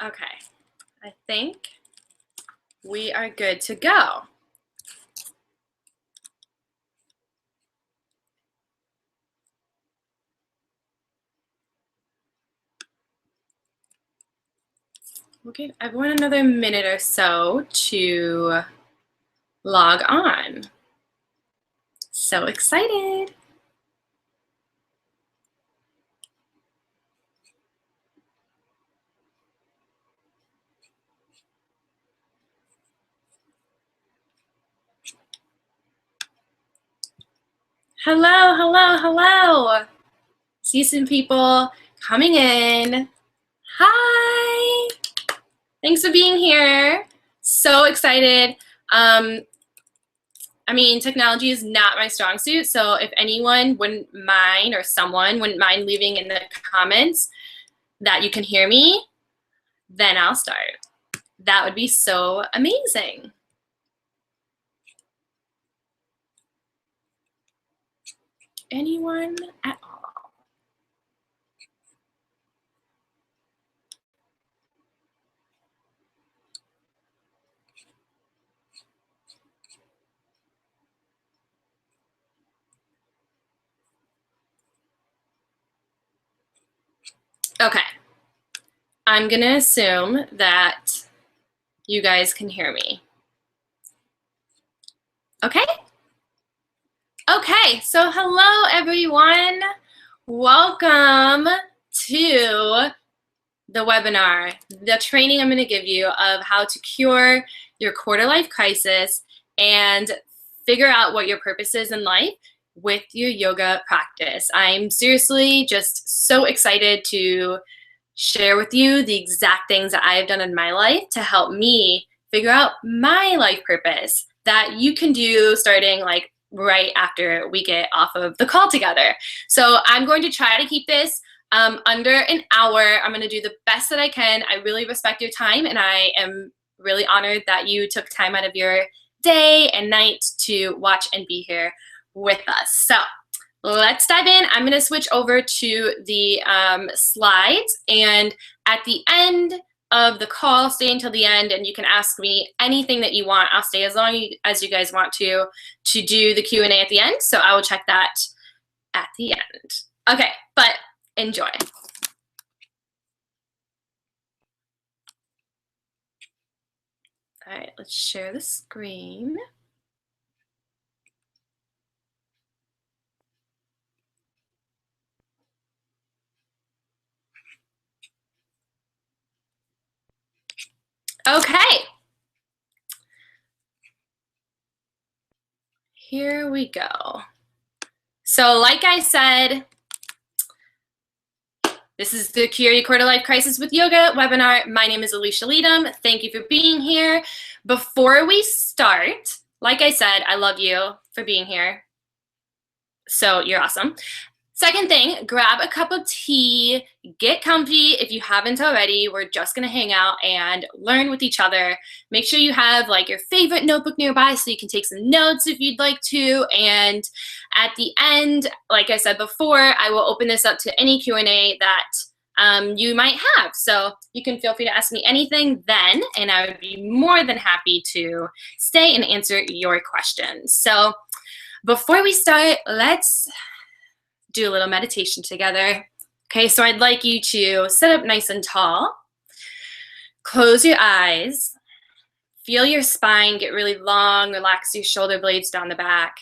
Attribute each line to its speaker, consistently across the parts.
Speaker 1: Okay, I think we are good to go. We'll give everyone another minute or so to log on. So excited. Hello, hello, hello. See some people coming in. Hi. Thanks for being here. So excited. I mean, technology is not my strong suit, so if anyone wouldn't mind, or someone wouldn't mind leaving in the comments that you can hear me, then I'll start. That would be so amazing. Anyone at all? Okay. I'm gonna assume that you guys can hear me. Okay? Okay, so hello everyone. Welcome to the webinar, the training I'm going to give you of how to cure your quarter life crisis and figure out what your purpose is in life with your yoga practice. I'm seriously just so excited to share with you the exact things that I've done in my life to help me figure out my life purpose that you can do starting like right after we get off of the call together. So I'm going to try to keep this under an hour. I'm going to do the best that I can. I really respect your time, and I am really honored that you took time out of your day and night to watch and be here with us. So let's dive in. I'm going to switch over to the slides, and at the end of the call, stay until the end, and you can ask me anything that you want. I'll stay as long as you guys want to do the Q&A at the end, so I will check that at the end. Okay, but enjoy. All right, let's share the screen. Okay. Here we go. So like I said, this is the Cure Your Quarter Life Crisis with Yoga webinar. My name is Alicia Leadham. Thank you for being here. Before we start, like I said, I love you for being here. So you're awesome. Second thing, grab a cup of tea, get comfy if you haven't already. We're just gonna hang out and learn with each other. Make sure you have like your favorite notebook nearby so you can take some notes if you'd like to. And at the end, like I said before, I will open this up to any Q&A that you might have. So you can feel free to ask me anything then, and I would be more than happy to stay and answer your questions. So before we start, let's do a little meditation together. Okay, so I'd like you to sit up nice and tall. Close your eyes. Feel your spine get really long. Relax your shoulder blades down the back.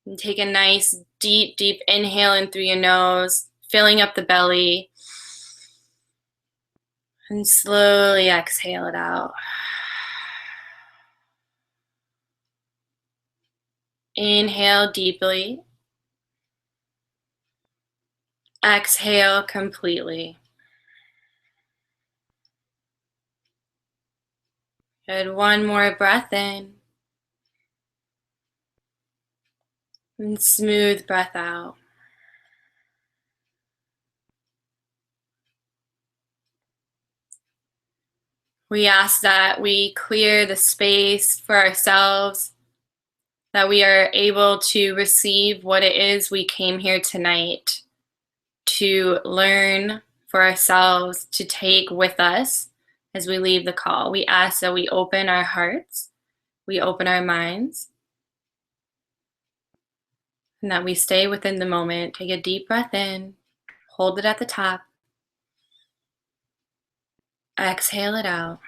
Speaker 1: And take a nice deep, deep inhale in through your nose, filling up the belly. And slowly exhale it out. Inhale deeply. Exhale completely. Good. One more breath in. And smooth breath out. We ask that we clear the space for ourselves, that we are able to receive what it is we came here tonight to learn for ourselves, to take with us, as we leave the call. We ask that we open our hearts, we open our minds, and that we stay within the moment. Take a deep breath in, hold it at the top, exhale it out.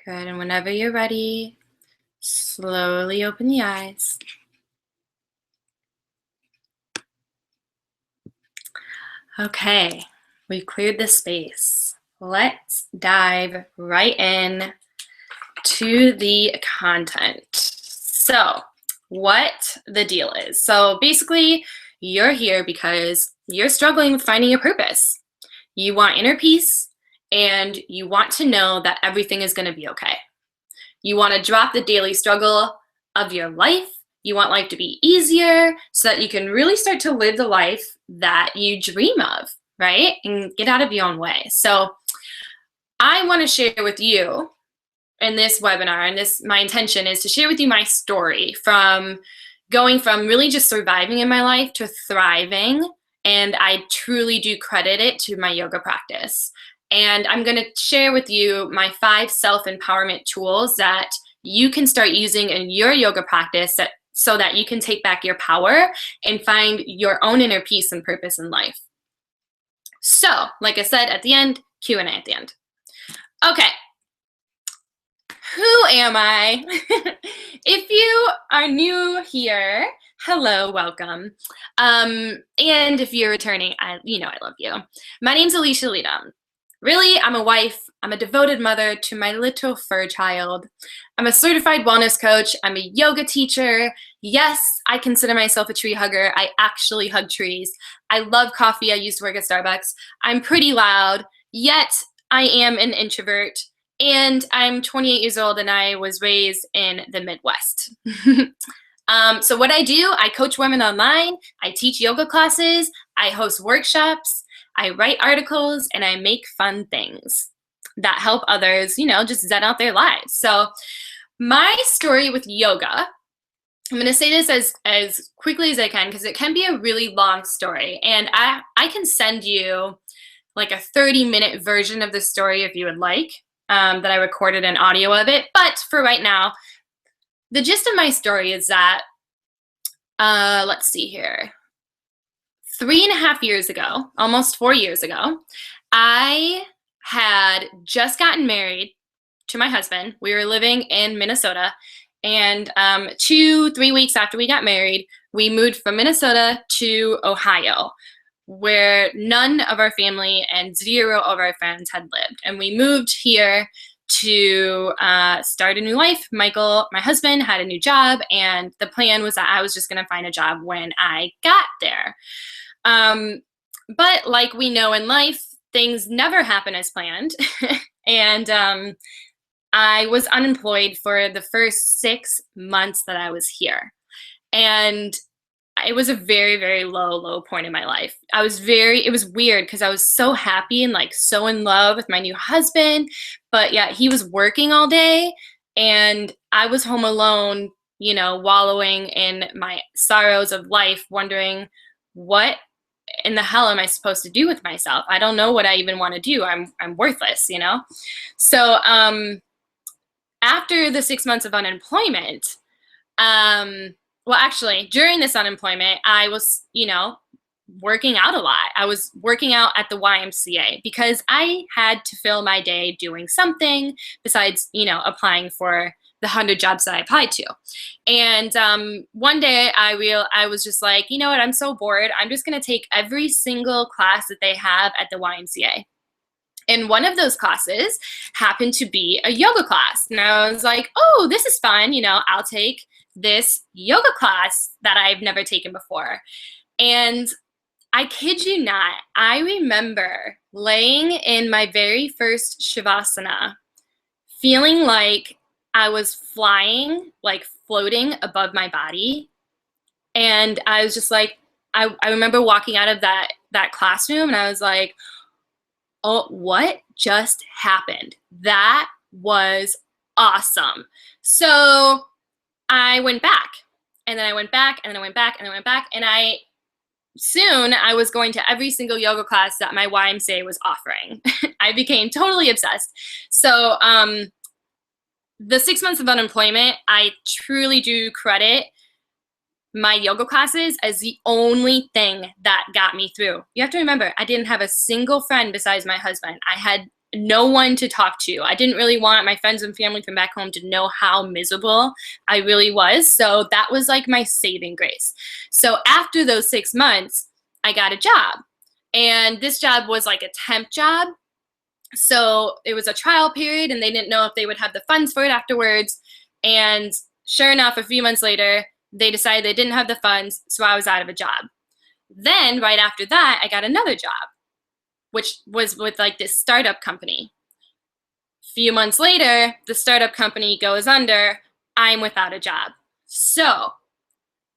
Speaker 1: Good, and whenever you're ready, slowly open the eyes. Okay, we've cleared the space. Let's dive right in to the content. So, what the deal is. So basically, you're here because you're struggling with finding your purpose. You want inner peace, and you want to know that everything is going to be okay. You want to drop the daily struggle of your life. You want life to be easier so that you can really start to live the life that you dream of, right? And get out of your own way. So I want to share with you in this webinar, and my intention is to share with you my story from going from really just surviving in my life to thriving. And I truly do credit it to my yoga practice. And I'm going to share with you my 5 self-empowerment tools that you can start using in your yoga practice so that you can take back your power and find your own inner peace and purpose in life. So, like I said, at the end, Q&A at the end. Okay. Who am I? If you are new here, hello, welcome. And if you're returning, I love you. My name's Alicia Leda. Really, I'm a wife. I'm a devoted mother to my little fur child. I'm a certified wellness coach. I'm a yoga teacher. Yes, I consider myself a tree hugger. I actually hug trees. I love coffee. I used to work at Starbucks. I'm pretty loud, yet I am an introvert. And I'm 28 years old, and I was raised in the Midwest. So what I do, I coach women online. I teach yoga classes. I host workshops. I write articles, and I make fun things that help others, just zen out their lives. So my story with yoga, I'm going to say this as quickly as I can because it can be a really long story. And I can send you like a 30-minute version of the story if you would like, that I recorded an audio of it. But for right now, the gist of my story is that, let's see here. 3.5 years ago, almost 4 years ago, I had just gotten married to my husband. We were living in Minnesota, and 2-3 weeks after we got married, we moved from Minnesota to Ohio, where none of our family and 0 of our friends had lived. And we moved here to start a new life. Michael, my husband, had a new job, and the plan was that I was just going to find a job when I got there. But like we know in life, things never happen as planned. And I was unemployed for the first 6 months that I was here. And it was a very, very low point in my life. It was weird because I was so happy and like so in love with my new husband, but yeah, he was working all day and I was home alone, wallowing in my sorrows of life, wondering what in the hell am I supposed to do with myself? I don't know what I even want to do. I'm worthless, So after the 6 months of unemployment, well, actually, during this unemployment, I was, working out a lot. I was working out at the YMCA because I had to fill my day doing something besides, applying for the 100 jobs that I applied to. And one day I was just like, you know what, I'm so bored. I'm just going to take every single class that they have at the YMCA. And one of those classes happened to be a yoga class. And I was like, oh, this is fun. I'll take this yoga class that I've never taken before. And I kid you not, I remember laying in my very first Shavasana, feeling like I was flying, like floating above my body. And I was just like, I remember walking out of that classroom and I was like, oh, what just happened? That was awesome. So I went back And then I went back, and then I went back, and I went back, and soon I was going to every single yoga class that my YMCA was offering. I became totally obsessed. So the 6 months of unemployment, I truly do credit my yoga classes as the only thing that got me through. You have to remember, I didn't have a single friend besides my husband. I had no one to talk to. I didn't really want my friends and family from back home to know how miserable I really was. So that was like my saving grace. So after those 6 months, I got a job. And this job was like a temp job. So it was a trial period, and they didn't know if they would have the funds for it afterwards. And sure enough, a few months later, they decided they didn't have the funds, so I was out of a job. Then right after that, I got another job, which was with like this startup company. Few months later, the startup company goes under. I'm without a job. So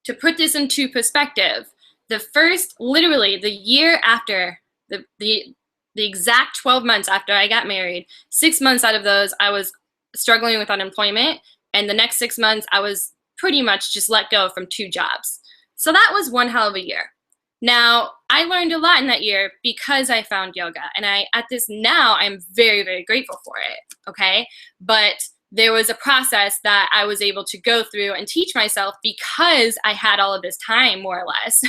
Speaker 1: to put this into perspective, literally the year after, the exact 12 months after I got married, 6 months out of those, I was struggling with unemployment. And the next 6 months, I was pretty much just let go from 2 jobs. So that was one hell of a year. Now, I learned a lot in that year because I found yoga. And I'm very, very grateful for it, okay? But there was a process that I was able to go through and teach myself because I had all of this time, more or less,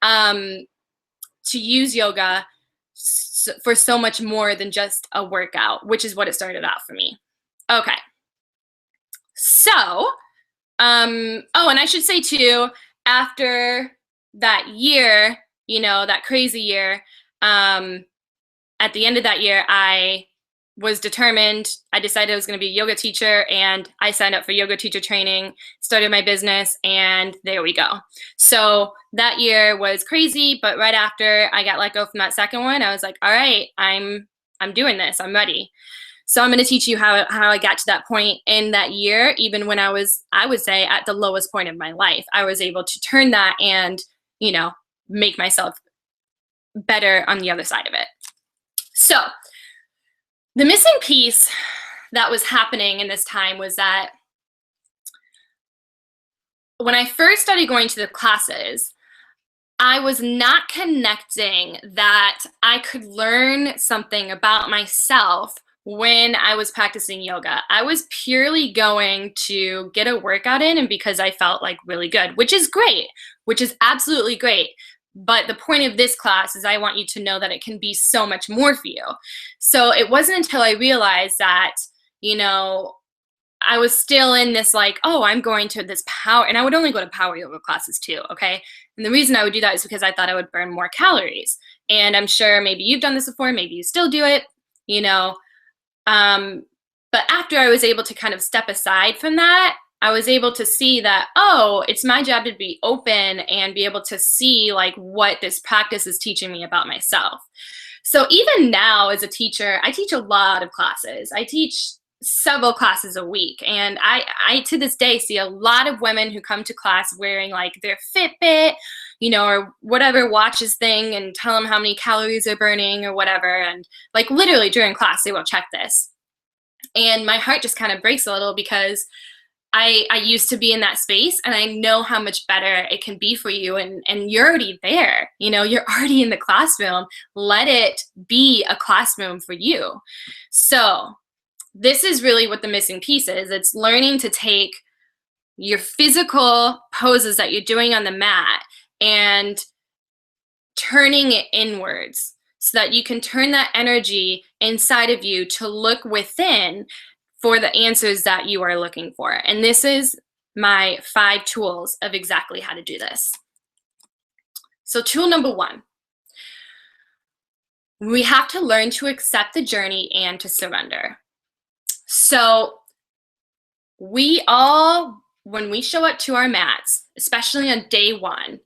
Speaker 1: to use yoga for so much more than just a workout, which is what it started out for me. Okay. So, and I should say too, after that year, that crazy year, at the end of that year, I was determined. I decided I was going to be a yoga teacher, and I signed up for yoga teacher training, started my business, and there we go. So that year was crazy, but right after I got let go from that second one, I was like, all right, I'm doing this. I'm ready. So I'm going to teach you how I got to that point in that year, even when I would say, at the lowest point of my life. I was able to turn that and, make myself better on the other side of it. So the missing piece that was happening in this time was that when I first started going to the classes, I was not connecting that I could learn something about myself when I was practicing yoga. I was purely going to get a workout in, and because I felt like really good, which is great, which is absolutely great. But the point of this class is I want you to know that it can be so much more for you. So it wasn't until I realized that, I was still in this like, oh, I'm going to this power, and I would only go to power yoga classes too, okay? And the reason I would do that is because I thought I would burn more calories. And I'm sure maybe you've done this before, maybe you still do it, but after I was able to kind of step aside from that, I was able to see that, oh, it's my job to be open and be able to see like what this practice is teaching me about myself. So even now as a teacher, I teach a lot of classes. I teach several classes a week. And I to this day see a lot of women who come to class wearing like their Fitbit, or whatever watches thing, and tell them how many calories they're burning or whatever. And like literally during class, they will check this. And my heart just kind of breaks a little because I used to be in that space, and I know how much better it can be for you, and you're already there, you're already in the classroom. Let it be a classroom for you. So this is really what the missing piece is. It's learning to take your physical poses that you're doing on the mat and turning it inwards so that you can turn that energy inside of you to look within for the answers that you are looking for. And this is my 5 tools of exactly how to do this. So tool number 1, we have to learn to accept the journey and to surrender. So we all, when we show up to our mats, especially on day 1,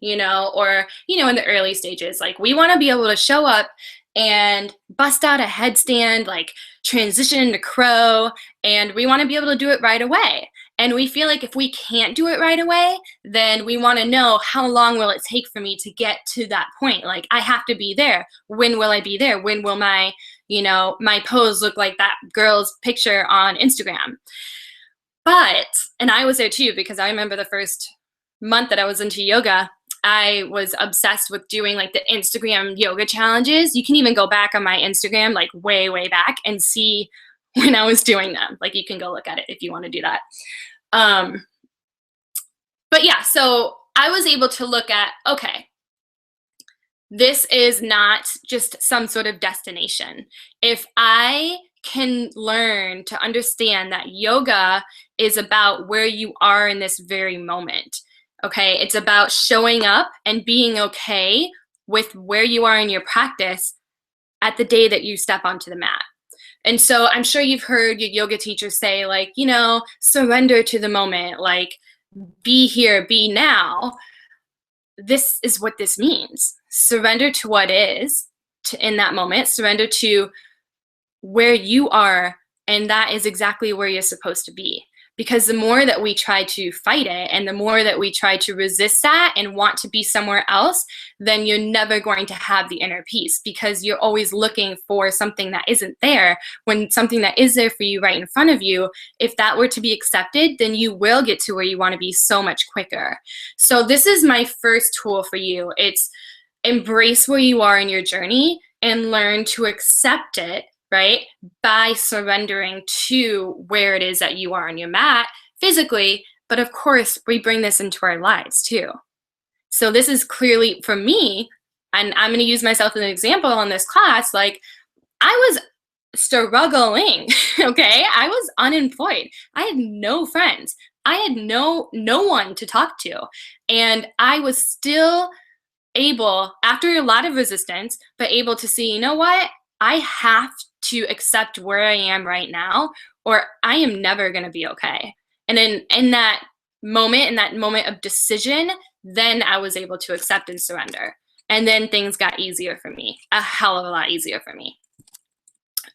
Speaker 1: or, in the early stages, like we want to be able to show up and bust out a headstand, like transition into crow, and we want to be able to do it right away. And we feel like if we can't do it right away, then we want to know, how long will it take for me to get to that point? Like I have to be there. When will I be there? When will my, my pose look like that girl's picture on Instagram? And I was there too, because I remember the first month that I was into yoga, I was obsessed with doing like the Instagram yoga challenges. You can even go back on my Instagram, like way, way back, and see when I was doing them. Like you can go look at it if you want to do that. But yeah, so I was able to look at, okay, this is not just some sort of destination. If I can learn to understand that yoga is about where you are in this very moment, okay? It's about showing up and being okay with where you are in your practice at the day that you step onto the mat. And so I'm sure you've heard your yoga teachers say, like, you know, surrender to the moment, like, be here, be now. This is what this means. Surrender to what is in that moment, surrender to where you are, and that is exactly where you're supposed to be. Because the more that we try to fight it and the more that we try to resist that and want to be somewhere else, then you're never going to have the inner peace, because you're always looking for something that isn't there, when something that is there for you right in front of you, if that were to be accepted, then you will get to where you want to be so much quicker. So this is my first tool for you. It's embrace where you are in your journey and learn to accept it, right? By surrendering to where it is that you are on your mat physically, but of course we bring this into our lives too. So this is clearly for me, and I'm gonna use myself as an example in this class, like I was struggling, okay? I was unemployed. I had no friends. I had no one to talk to. And I was still able, after a lot of resistance, but able to see, you know what? I have to accept where I am right now, or I am never going to be okay. And in that moment of decision, then I was able to accept and surrender. And then things got easier for me, a hell of a lot easier for me.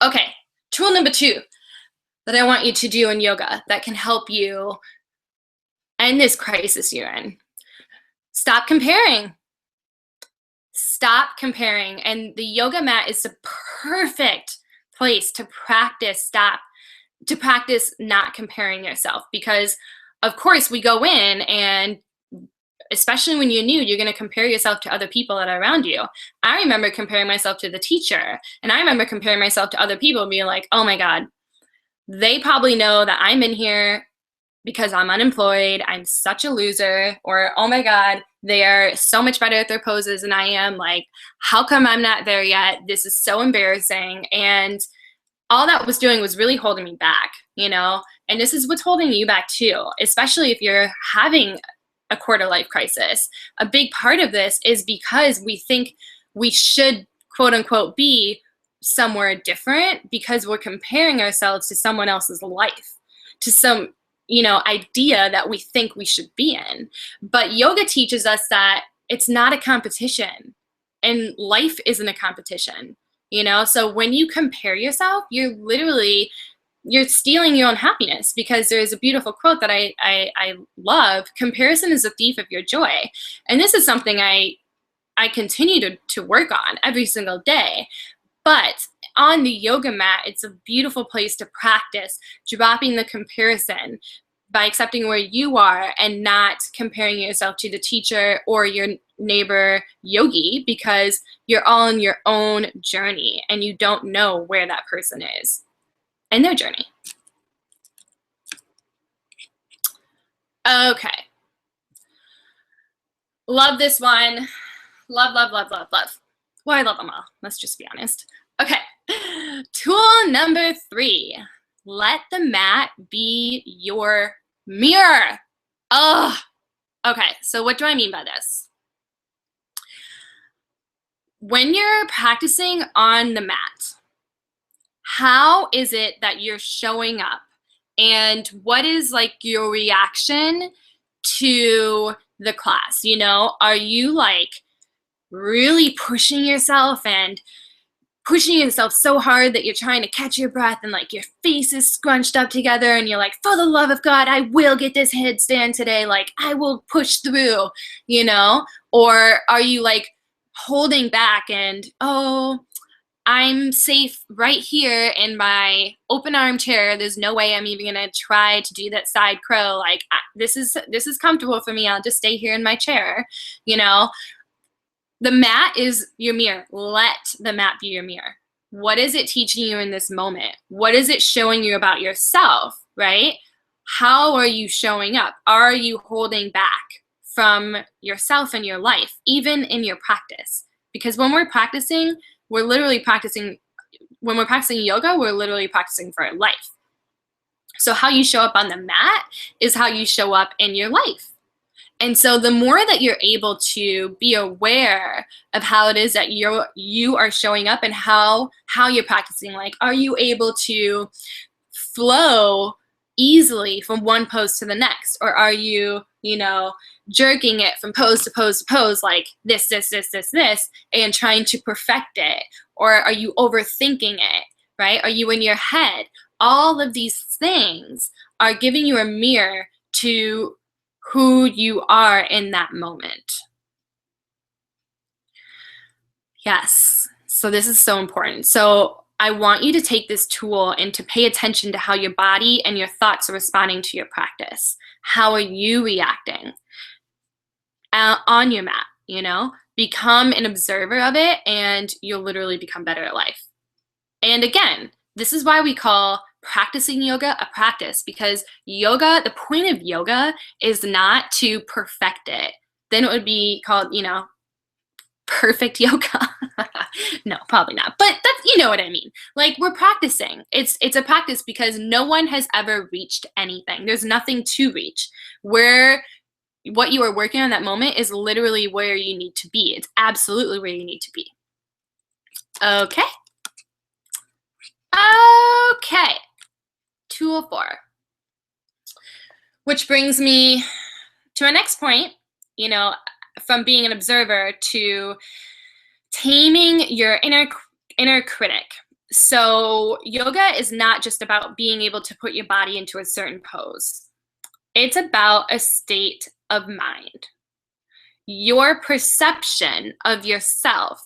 Speaker 1: Okay, tool number 2 that I want you to do in yoga that can help you end this crisis you're in. Stop comparing. Stop comparing. And the yoga mat is the perfect place to practice not comparing yourself, because of course we go in, and especially when you're new, you're going to compare yourself to other people that are around you. I remember comparing myself to the teacher, and I remember comparing myself to other people and being like, oh my God, they probably know that I'm in here because I'm unemployed, I'm such a loser, or oh my God, they are so much better at their poses than I am. Like, how come I'm not there yet? This is so embarrassing. And all that was doing was really holding me back, you know? And this is what's holding you back too, especially if you're having a quarter life crisis. A big part of this is because we think we should, quote unquote, be somewhere different because we're comparing ourselves to someone else's life, to some, you know, idea that we think we should be in. But yoga teaches us that it's not a competition, and life isn't a competition, you know? So when you compare yourself, you're stealing your own happiness, because there's a beautiful quote that I love: comparison is a thief of your joy. And this is something I continue to work on every single day. But on the yoga mat, it's a beautiful place to practice dropping the comparison by accepting where you are and not comparing yourself to the teacher or your neighbor yogi, because you're all on your own journey and you don't know where that person is and their journey. Okay. Love this one. Love, love, love, love, love. Well, I love them all. Let's just be honest. Okay. Tool number 3. Let the mat be your mirror. Oh, okay. So what do I mean by this? When you're practicing on the mat, how is it that you're showing up? And what is like your reaction to the class? You know, are you like really pushing yourself and pushing yourself so hard that you're trying to catch your breath and like your face is scrunched up together and you're like, for the love of God, I will get this headstand today. Like, I will push through, you know? Or are you like holding back and, oh, I'm safe right here in my open armchair. There's no way I'm even gonna try to do that side crow. Like, this is comfortable for me. I'll just stay here in my chair, you know? The mat is your mirror. Let the mat be your mirror. What is it teaching you in this moment? What is it showing you about yourself, right? How are you showing up? Are you holding back from yourself and your life, even in your practice? Because when we're practicing, we're literally practicing. When we're practicing yoga, we're literally practicing for life. So how you show up on the mat is how you show up in your life. And so the more that you're able to be aware of how it is that you are showing up and how you're practicing, like, are you able to flow easily from one pose to the next? Or are you, jerking it from pose to pose to pose, like this, and trying to perfect it? Or are you overthinking it, right? Are you in your head? All of these things are giving you a mirror to who you are in that moment. Yes, so this is so important. So I want you to take this tool and to pay attention to how your body and your thoughts are responding to your practice. How are you reacting on your mat, Become an observer of it, and you'll literally become better at life. And again, this is why we call practicing yoga a practice, because yoga, the point of yoga is not to perfect it. Then it would be called, perfect yoga. No, probably not. But that's, you know what I mean. Like, we're practicing. It's a practice because no one has ever reached anything. There's nothing to reach. What you are working on that moment is literally where you need to be. It's absolutely where you need to be. Okay. Okay. Tool 4. Which brings me to my next point, from being an observer to taming your inner critic. So yoga is not just about being able to put your body into a certain pose. It's about a state of mind. Your perception of yourself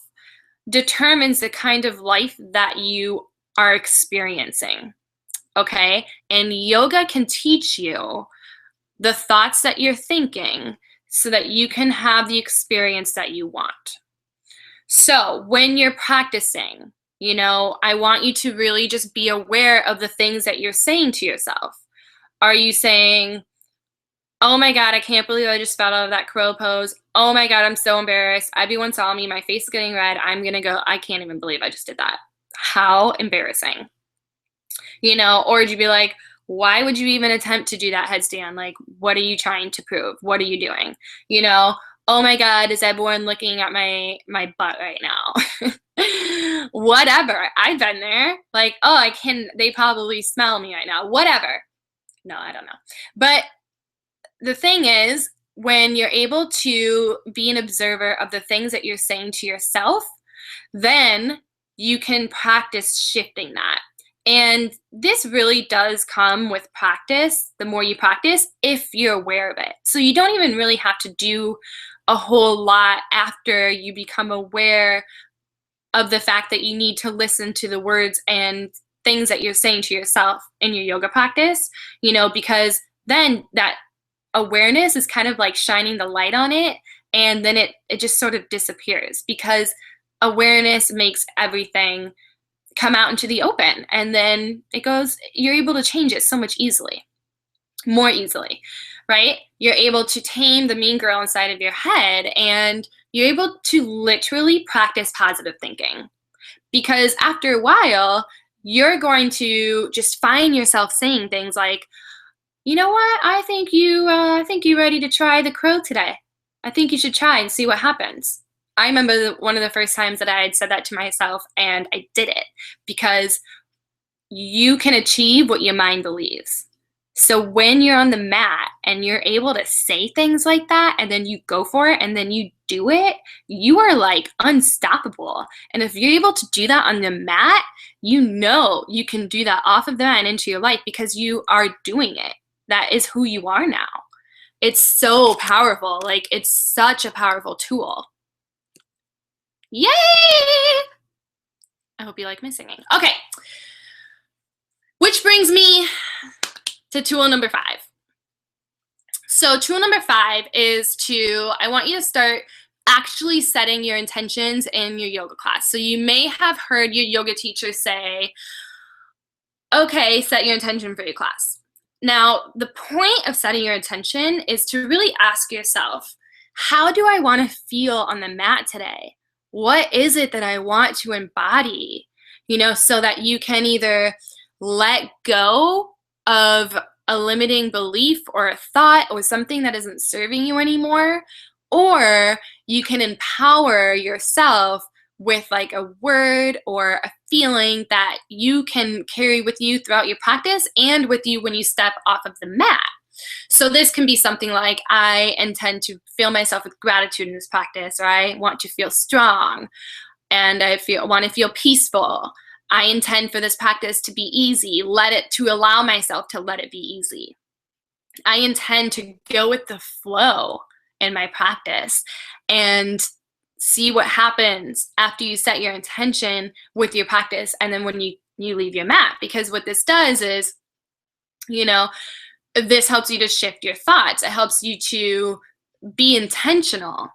Speaker 1: determines the kind of life that you are experiencing, okay? And yoga can teach you the thoughts that you're thinking so that you can have the experience that you want. So when you're practicing, I want you to really just be aware of the things that you're saying to yourself. Are you saying, oh my God, I can't believe I just fell out of that crow pose. Oh my God, I'm so embarrassed. Everyone saw me. My face is getting red. I'm going to go. I can't even believe I just did that. How embarrassing. Or would you be like, why would you even attempt to do that headstand? Like, what are you trying to prove? What are you doing? Oh my God, is everyone looking at my butt right now? Whatever. I've been there. Like, oh, they probably smell me right now. Whatever. No, I don't know. But the thing is, when you're able to be an observer of the things that you're saying to yourself, then you can practice shifting that. And this really does come with practice. The more you practice, if you're aware of it. So you don't even really have to do a whole lot after you become aware of the fact that you need to listen to the words and things that you're saying to yourself in your yoga practice, because then that awareness is kind of like shining the light on it, and then it just sort of disappears, because awareness makes everything come out into the open, and then you're able to change it so much more easily, right? You're able to tame the mean girl inside of your head, and you're able to literally practice positive thinking, because after a while, you're going to just find yourself saying things like, you know what? I think you're ready to try the crow today. I think you should try and see what happens. I remember one of the first times that I had said that to myself, and I did it, because you can achieve what your mind believes. So when you're on the mat and you're able to say things like that, and then you go for it and then you do it, you are like unstoppable. And if you're able to do that on the mat, you can do that off of the mat and into your life, because you are doing it. That is who you are now. It's so powerful. Like, it's such a powerful tool. Yay! hope you like my singing. Okay. Which brings me to tool number 5. So tool number 5 is I want you to start actually setting your intentions in your yoga class. So you may have heard your yoga teacher say, okay, set your intention for your class. Now, the point of setting your intention is to really ask yourself, how do I want to feel on the mat today? What is it that I want to embody? So that you can either let go of a limiting belief or a thought or something that isn't serving you anymore, or you can empower yourself with like a word or a feeling that you can carry with you throughout your practice and with you when you step off of the mat. So this can be something like, I intend to fill myself with gratitude in this practice, or I want to feel strong and I want to feel peaceful. I intend for this practice to be easy, to allow myself to let it be easy. I intend to go with the flow in my practice and see what happens after you set your intention with your practice and then when you leave your mat. Because what this does is, this helps you to shift your thoughts. It helps you to be intentional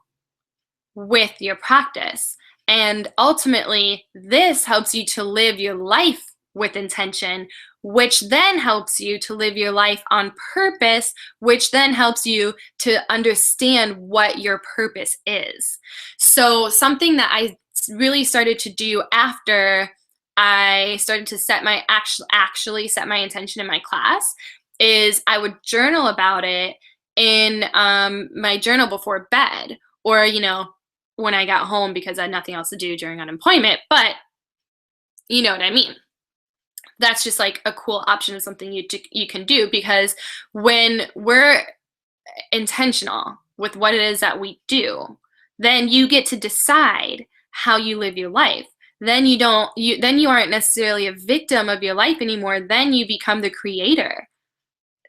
Speaker 1: with your practice. And ultimately, this helps you to live your life with intention, which then helps you to live your life on purpose, which then helps you to understand what your purpose is. So something that I really started to do after I started to actually set my intention in my class is I would journal about it in my journal before bed, or, when I got home because I had nothing else to do during unemployment, but you know what I mean. That's just like a cool option of something you can do, because when we're intentional with what it is that we do, then you get to decide how you live your life. Then you aren't necessarily a victim of your life anymore. Then you become the creator.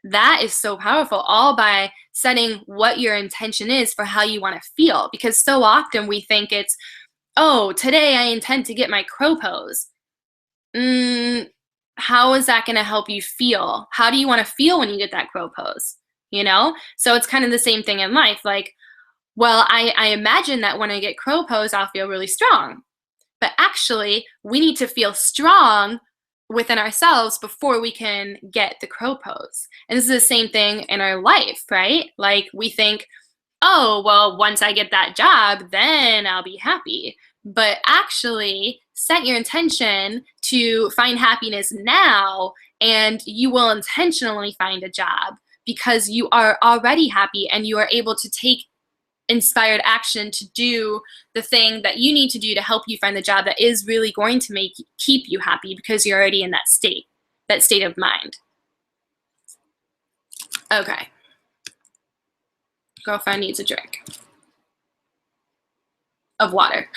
Speaker 1: That is so powerful, all by setting what your intention is for how you want to feel. Because so often we think it's, oh, today I intend to get my crow pose. How is that going to help you feel? How do you want to feel when you get that crow pose? So it's kind of the same thing in life. Like, well, I imagine that when I get crow pose, I'll feel really strong. But actually, we need to feel strong within ourselves before we can get the crow pose. And this is the same thing in our life, right? Like, we think, oh, well, once I get that job, then I'll be happy. But actually, set your intention to find happiness now, and you will intentionally find a job because you are already happy and you are able to take inspired action to do the thing that you need to do to help you find the job that is really going to keep you happy, because you're already in that state of mind. Okay. Girlfriend needs a drink of water.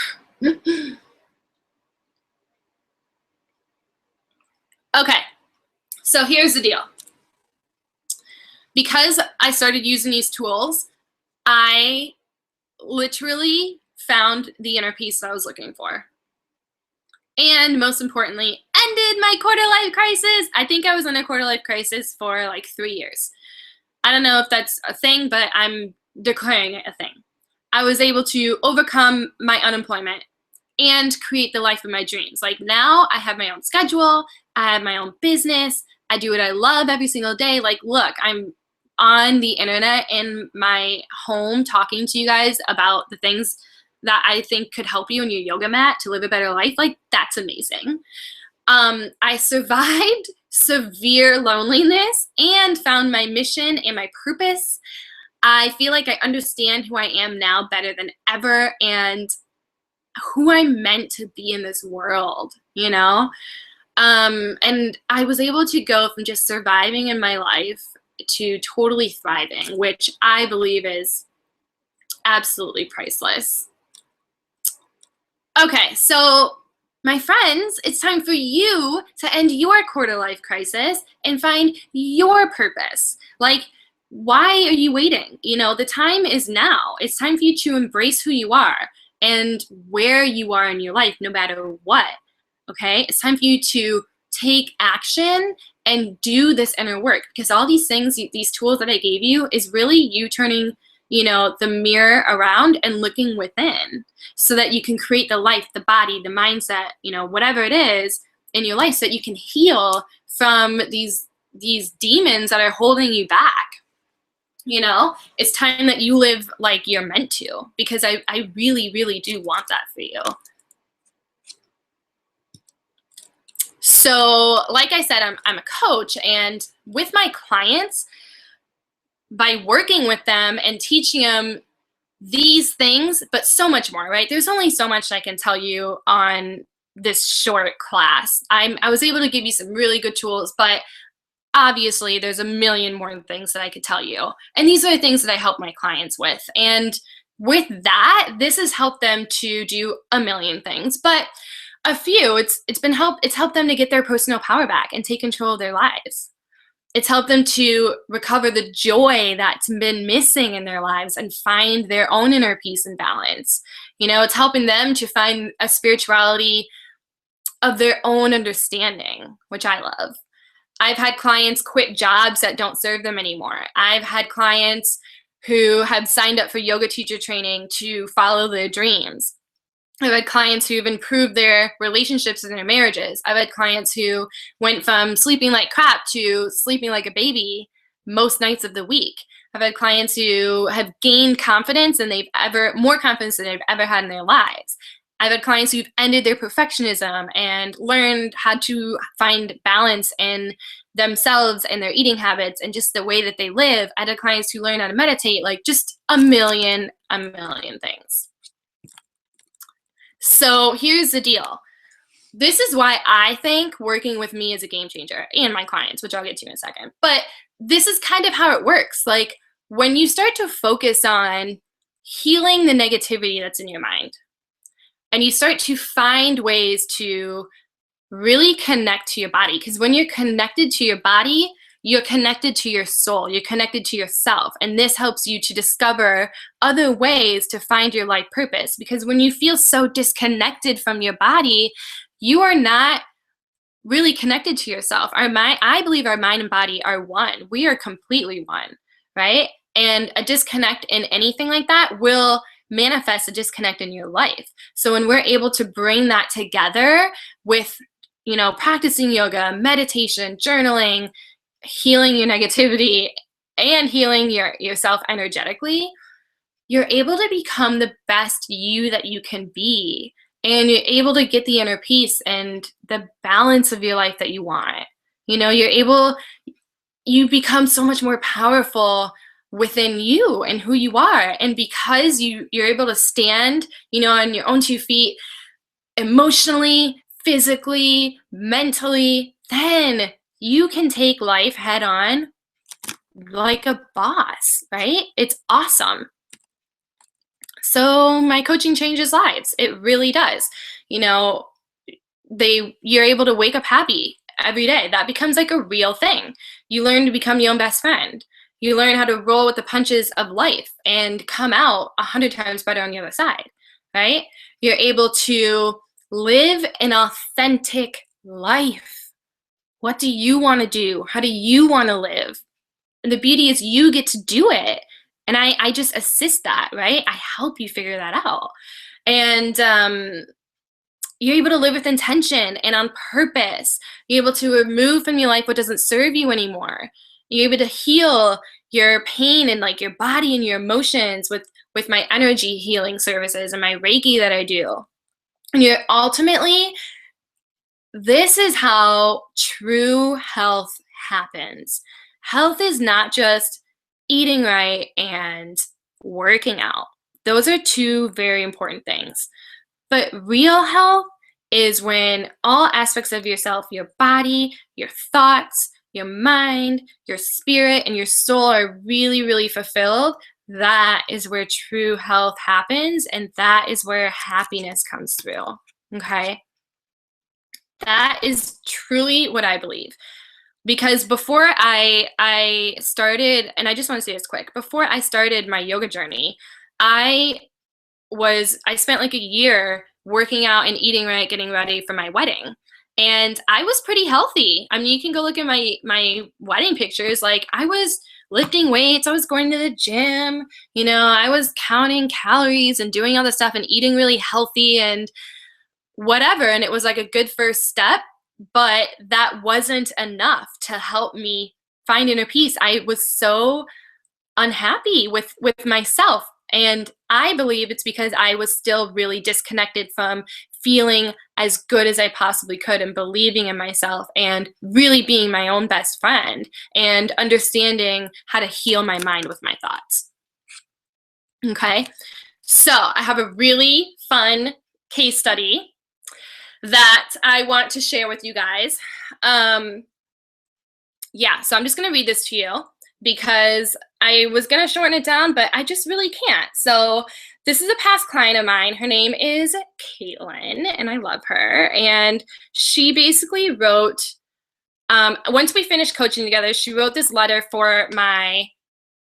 Speaker 1: Okay, so here's the deal. Because I started using these tools, I literally found the inner peace that I was looking for. And most importantly, ended my quarter life crisis. I think I was in a quarter life crisis for like 3 years. I don't know if that's a thing, but I'm declaring it a thing. I was able to overcome my unemployment and create the life of my dreams. Like, now I have my own schedule, I have my own business, I do what I love every single day. Like, look, I'm on the internet in my home talking to you guys about the things that I think could help you in your yoga mat to live a better life. Like, that's amazing. I survived severe loneliness and found my mission and my purpose. I feel like I understand who I am now better than ever and who I'm meant to be in this world, And I was able to go from just surviving in my life to totally thriving, which I believe is absolutely priceless. Okay, so my friends, it's time for you to end your quarter life crisis and find your purpose. Like, why are you waiting? The time is now. It's time for you to embrace who you are and where you are in your life, no matter what. okay? It's time for you to take action and do this inner work, because all these things, these tools that I gave you, is really you turning, the mirror around and looking within, so that you can create the life, the body, the mindset, whatever it is in your life, so that you can heal from these demons that are holding you back. It's time that you live like you're meant to, because I really, really do want that for you. So like I said, I'm a coach, and with my clients, by working with them and teaching them these things, but so much more, right? There's only so much I can tell you on this short class. I was able to give you some really good tools, but obviously there's a million more things that I could tell you. And these are the things that I help my clients with. And with that, this has helped them to do a million things, but a few, it's helped them to get their personal power back and take control of their lives. It's helped them to recover the joy that's been missing in their lives and find their own inner peace and balance. It's helping them to find a spirituality of their own understanding, which I love. I've had clients quit jobs that don't serve them anymore. I've had clients who have signed up for yoga teacher training to follow their dreams. I've had clients who've improved their relationships and their marriages. I've had clients who went from sleeping like crap to sleeping like a baby most nights of the week. I've had clients who have gained confidence, and more confidence than they've ever had in their lives. I've had clients who've ended their perfectionism and learned how to find balance in themselves and their eating habits and just the way that they live. I've had clients who learn how to meditate, like just a million things. So here's the deal. This is why I think working with me is a game changer, and my clients, which I'll get to in a second. But this is kind of how it works. Like, when you start to focus on healing the negativity that's in your mind, and you start to find ways to really connect to your body, because when you're connected to your body, you're connected to your soul, you're connected to yourself, and this helps you to discover other ways to find your life purpose. Because when you feel so disconnected from your body, you are not really connected to yourself. I believe our mind and body are one. We are completely one, right? And a disconnect in anything like that will manifest a disconnect in your life. So when we're able to bring that together with, practicing yoga, meditation, journaling, healing your negativity, and healing yourself energetically, you're able to become the best you that you can be. And you're able to get the inner peace and the balance of your life that you want. You become so much more powerful within you and who you are. And because you're able to stand, on your own 2 feet, emotionally, physically, mentally, then you can take life head on like a boss, right? It's awesome. So my coaching changes lives. It really does. You're able to wake up happy every day. That becomes like a real thing. You learn to become your own best friend. You learn how to roll with the punches of life and come out 100 times better on the other side, right? You're able to live an authentic life. What do you want to do? How do you want to live? And the beauty is you get to do it. And I just assist that, right? I help you figure that out. And you're able to live with intention and on purpose. You're able to remove from your life what doesn't serve you anymore. You're able to heal your pain and like your body and your emotions with my energy healing services and my Reiki that I do. And you're ultimately, this is how true health happens. Health is not just eating right and working out. Those are 2 very important things. But real health is when all aspects of yourself, your body, your thoughts, your mind, your spirit, and your soul are really, really fulfilled. That is where true health happens, and that is where happiness comes through, okay? That is truly what I believe. Because before I started, and I just want to say this quick, before I started my yoga journey, I spent like a year working out and eating right, getting ready for my wedding. And I was pretty healthy. I mean, you can go look at my wedding pictures. Like, I was lifting weights, I was going to the gym, you know, I was counting calories and doing all this stuff and eating really healthy and whatever. And it was like a good first step, but that wasn't enough to help me find inner peace. I was so unhappy with myself, and I believe it's because I was still really disconnected from feeling as good as I possibly could and believing in myself and really being my own best friend and understanding how to heal my mind with my thoughts. Okay, so I have a really fun case study that I want to share with you guys. Yeah, so I'm just gonna read this to you because I was gonna shorten it down, but I just really can't. So this is a past client of mine. Her name is Caitlin, and I love her. And she basically wrote, once we finished coaching together, she wrote this letter for my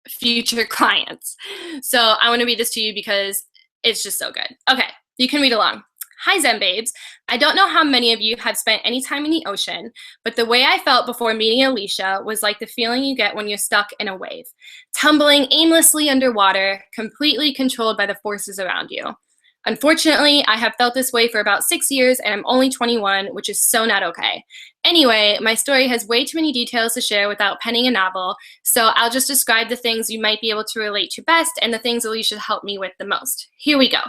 Speaker 1: future clients. So I want to read this to you because it's just so good. Okay, you can read along. Hi, Zen Babes. I don't know how many of you have spent any time in the ocean, but the way I felt before meeting Alicia was like the feeling you get when you're stuck in a wave, tumbling aimlessly underwater, completely controlled by the forces around you. Unfortunately, I have felt this way for about 6 years and I'm only 21, which is so not okay. Anyway, my story has way too many details to share without penning a novel, so I'll just describe the things you might be able to relate to best and the things Alicia helped me with the most. Here we go.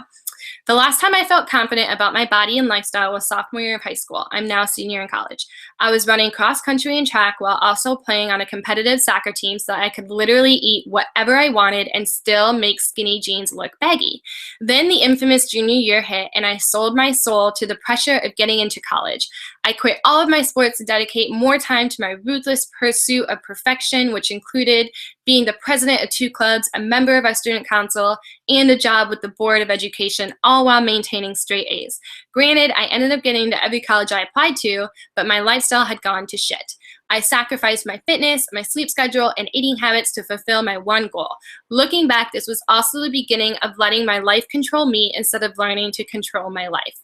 Speaker 1: The last time I felt confident about my body and lifestyle was sophomore year of high school. I'm now a senior in college. I was running cross country and track while also playing on a competitive soccer team so that I could literally eat whatever I wanted and still make skinny jeans look baggy. Then the infamous junior year hit and I sold my soul to the pressure of getting into college. I quit all of my sports to dedicate more time to my ruthless pursuit of perfection, which included being the president of 2 clubs, a member of our student council, and a job with the Board of Education, all while maintaining straight A's. Granted, I ended up getting to every college I applied to, but my lifestyle had gone to shit. I sacrificed my fitness, my sleep schedule, and eating habits to fulfill my one goal. Looking back, this was also the beginning of letting my life control me instead of learning to control my life.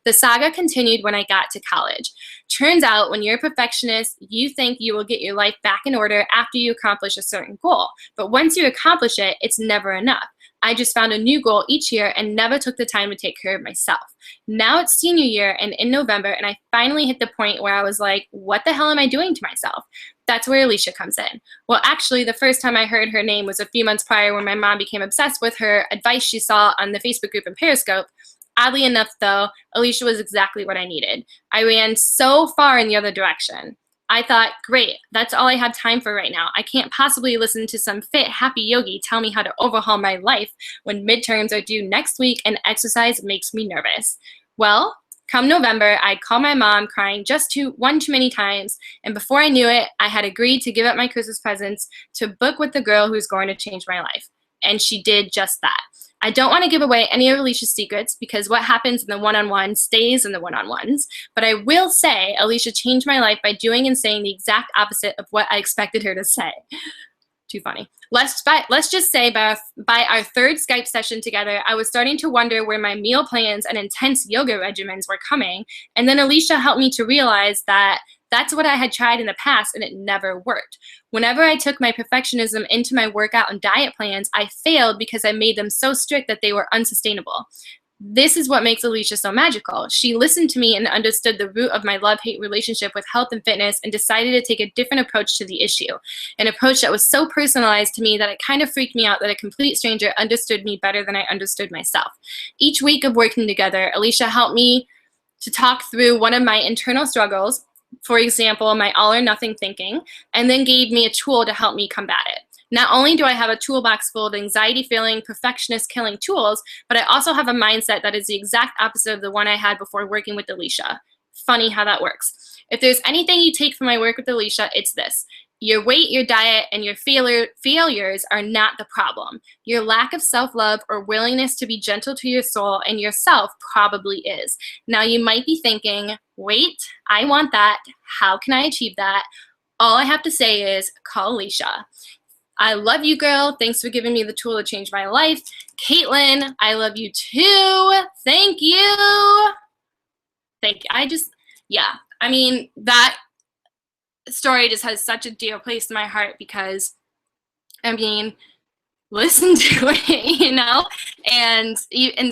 Speaker 1: The saga continued when I got to college. Turns out, when you're a perfectionist, you think you will get your life back in order after you accomplish a certain goal. But once you accomplish it, it's never enough. I just found a new goal each year and never took the time to take care of myself. Now it's senior year and in November, and I finally hit the point where I was like, what the hell am I doing to myself? That's where Alicia comes in. Well, actually, the first time I heard her name was a few months prior when my mom became obsessed with her advice she saw on the Facebook group and Periscope. Oddly enough, though, Alicia was exactly what I needed. I ran so far in the other direction. I thought, great, that's all I have time for right now. I can't possibly listen to some fit, happy yogi tell me how to overhaul my life when midterms are due next week and exercise makes me nervous. Well, come November, I'd call my mom crying just one too many times, and before I knew it, I had agreed to give up my Christmas presents to book with the girl who's going to change my life. And she did just that. I don't want to give away any of Alicia's secrets because what happens in the one-on-one stays in the one-on-ones, but I will say Alicia changed my life by doing and saying the exact opposite of what I expected her to say. Too funny. Let's just say by our third Skype session together, I was starting to wonder where my meal plans and intense yoga regimens were coming, and then Alicia helped me to realize that that's what I had tried in the past and it never worked. Whenever I took my perfectionism into my workout and diet plans, I failed because I made them so strict that they were unsustainable. This is what makes Alicia so magical. She listened to me and understood the root of my love-hate relationship with health and fitness and decided to take a different approach to the issue. An approach that was so personalized to me that it kind of freaked me out that a complete stranger understood me better than I understood myself. Each week of working together, Alicia helped me to talk through one of my internal struggles, for example, my all or nothing thinking, and then gave me a tool to help me combat it. Not only do I have a toolbox full of anxiety-filling, perfectionist-killing tools, but I also have a mindset that is the exact opposite of the one I had before working with Alicia. Funny how that works. If there's anything you take from my work with Alicia, it's this. Your weight, your diet, and your failures are not the problem. Your lack of self-love or willingness to be gentle to your soul and yourself probably is. Now you might be thinking, wait, I want that. How can I achieve that? All I have to say is call Alicia. I love you, girl. Thanks for giving me the tool to change my life. Caitlin, I love you too. Thank you. Thank you. Yeah. I mean, that story just has such a dear place in my heart because, I mean, listen to it, you know? And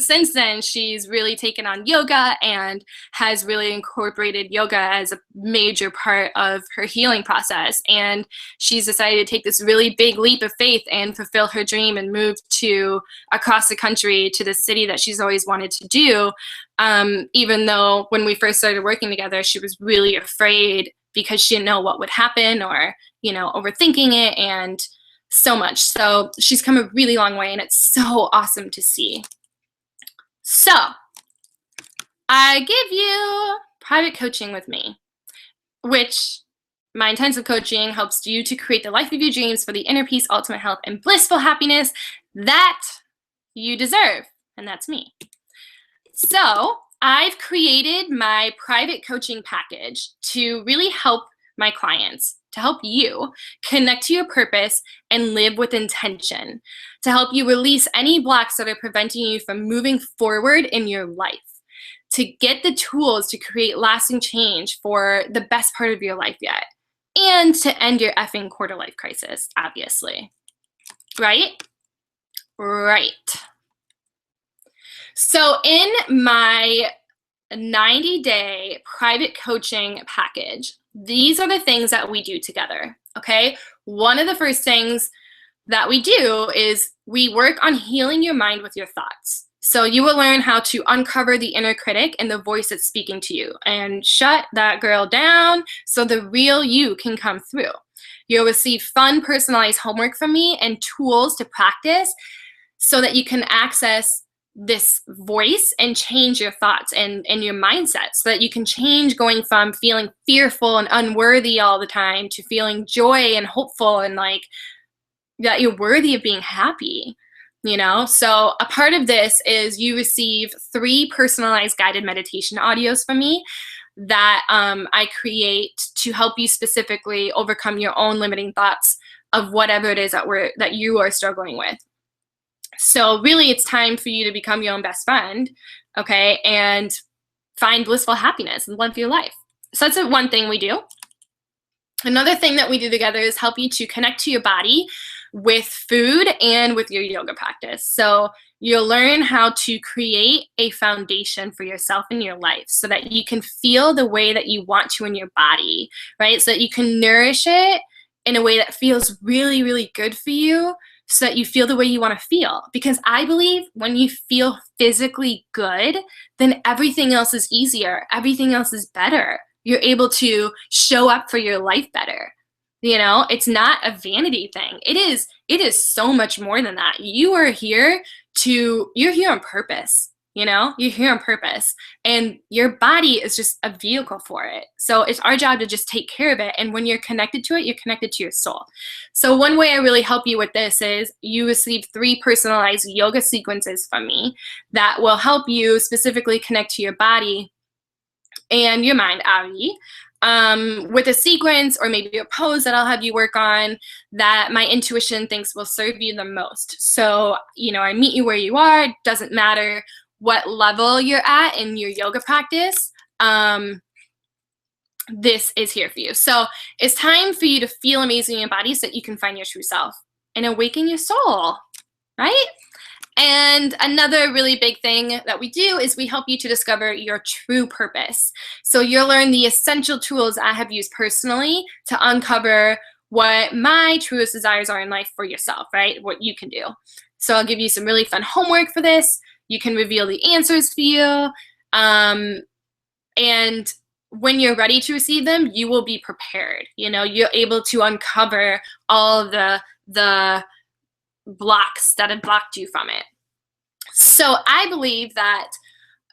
Speaker 1: since then, she's really taken on yoga and has really incorporated yoga as a major part of her healing process. And she's decided to take this really big leap of faith and fulfill her dream and move to across the country to the city that she's always wanted to do. Even though when we first started working together, she was really afraid because she didn't know what would happen or, you know, overthinking it and so much. So she's come a really long way and it's so awesome to see. So I give you private coaching with me, which my intensive coaching helps you to create the life of your dreams for the inner peace, ultimate health, and blissful happiness that you deserve. And that's me. So I've created my private coaching package to really help my clients, to help you connect to your purpose and live with intention, to help you release any blocks that are preventing you from moving forward in your life, to get the tools to create lasting change for the best part of your life yet, and to end your effing quarter life crisis, obviously. Right? Right. So in my 90-day private coaching package, these are the things that we do together, okay? One of the first things that we do is we work on healing your mind with your thoughts. So you will learn how to uncover the inner critic and the voice that's speaking to you and shut that girl down so the real you can come through. You'll receive fun, personalized homework from me and tools to practice so that you can access this voice and change your thoughts and your mindset so that you can change going from feeling fearful and unworthy all the time to feeling joy and hopeful and like that you're worthy of being happy, you know? So a part of this is you receive 3 personalized guided meditation audios from me that I create to help you specifically overcome your own limiting thoughts of whatever it is that you are struggling with. So really, it's time for you to become your own best friend, okay, and find blissful happiness and live your life. So that's one thing we do. Another thing that we do together is help you to connect to your body with food and with your yoga practice. So you'll learn how to create a foundation for yourself in your life so that you can feel the way that you want to in your body, right? So that you can nourish it in a way that feels really, really good for you, so that you feel the way you want to feel. Because I believe when you feel physically good, then everything else is easier. Everything else is better. You're able to show up for your life better. You know, it's not a vanity thing. It is so much more than that. You're here on purpose. You know, you're here on purpose and your body is just a vehicle for it. So it's our job to just take care of it. And when you're connected to it, you're connected to your soul. So one way I really help you with this is you receive 3 personalized yoga sequences from me that will help you specifically connect to your body and your mind, Ari, with a sequence or maybe a pose that I'll have you work on that my intuition thinks will serve you the most. So, you know, I meet you where you are. It doesn't matter what level you're at in your yoga practice, this is here for you. So it's time for you to feel amazing in your body so that you can find your true self and awaken your soul, right? And another really big thing that we do is we help you to discover your true purpose. So you'll learn the essential tools I have used personally to uncover what my truest desires are in life for yourself, right? What you can do. So I'll give you some really fun homework for this. You can reveal the answers for you. And when you're ready to receive them, you will be prepared. You know, you're able to uncover all the blocks that have blocked you from it. So I believe that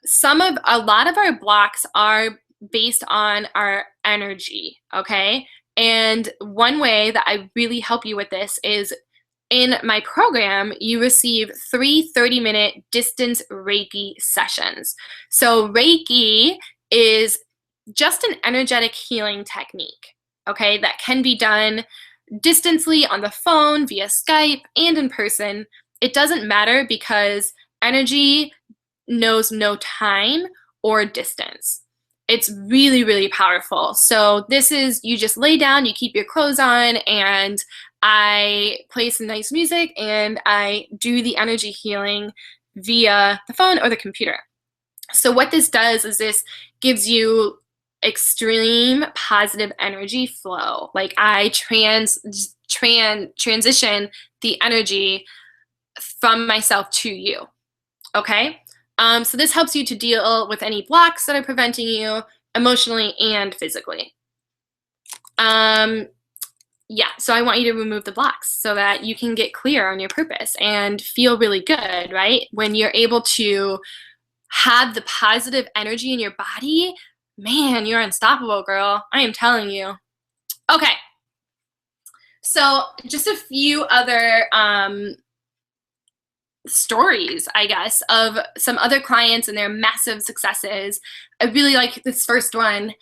Speaker 1: a lot of our blocks are based on our energy, okay? And one way that I really help you with this is in my program, you receive 3 30-minute distance Reiki sessions. So Reiki is just an energetic healing technique, okay, that can be done distantly on the phone, via Skype, and in person. It doesn't matter because energy knows no time or distance. It's really, really powerful. So this is, you just lay down, you keep your clothes on, and I play some nice music and I do the energy healing via the phone or the computer. So what this does is this gives you extreme positive energy flow. Like I transition the energy from myself to you. Okay? So this helps you to deal with any blocks that are preventing you emotionally and physically. Yeah, so I want you to remove the blocks so that you can get clear on your purpose and feel really good, right? When you're able to have the positive energy in your body, man, you're unstoppable, girl. I am telling you. Okay. So just a few other stories, I guess, of some other clients and their massive successes. I really like this first one.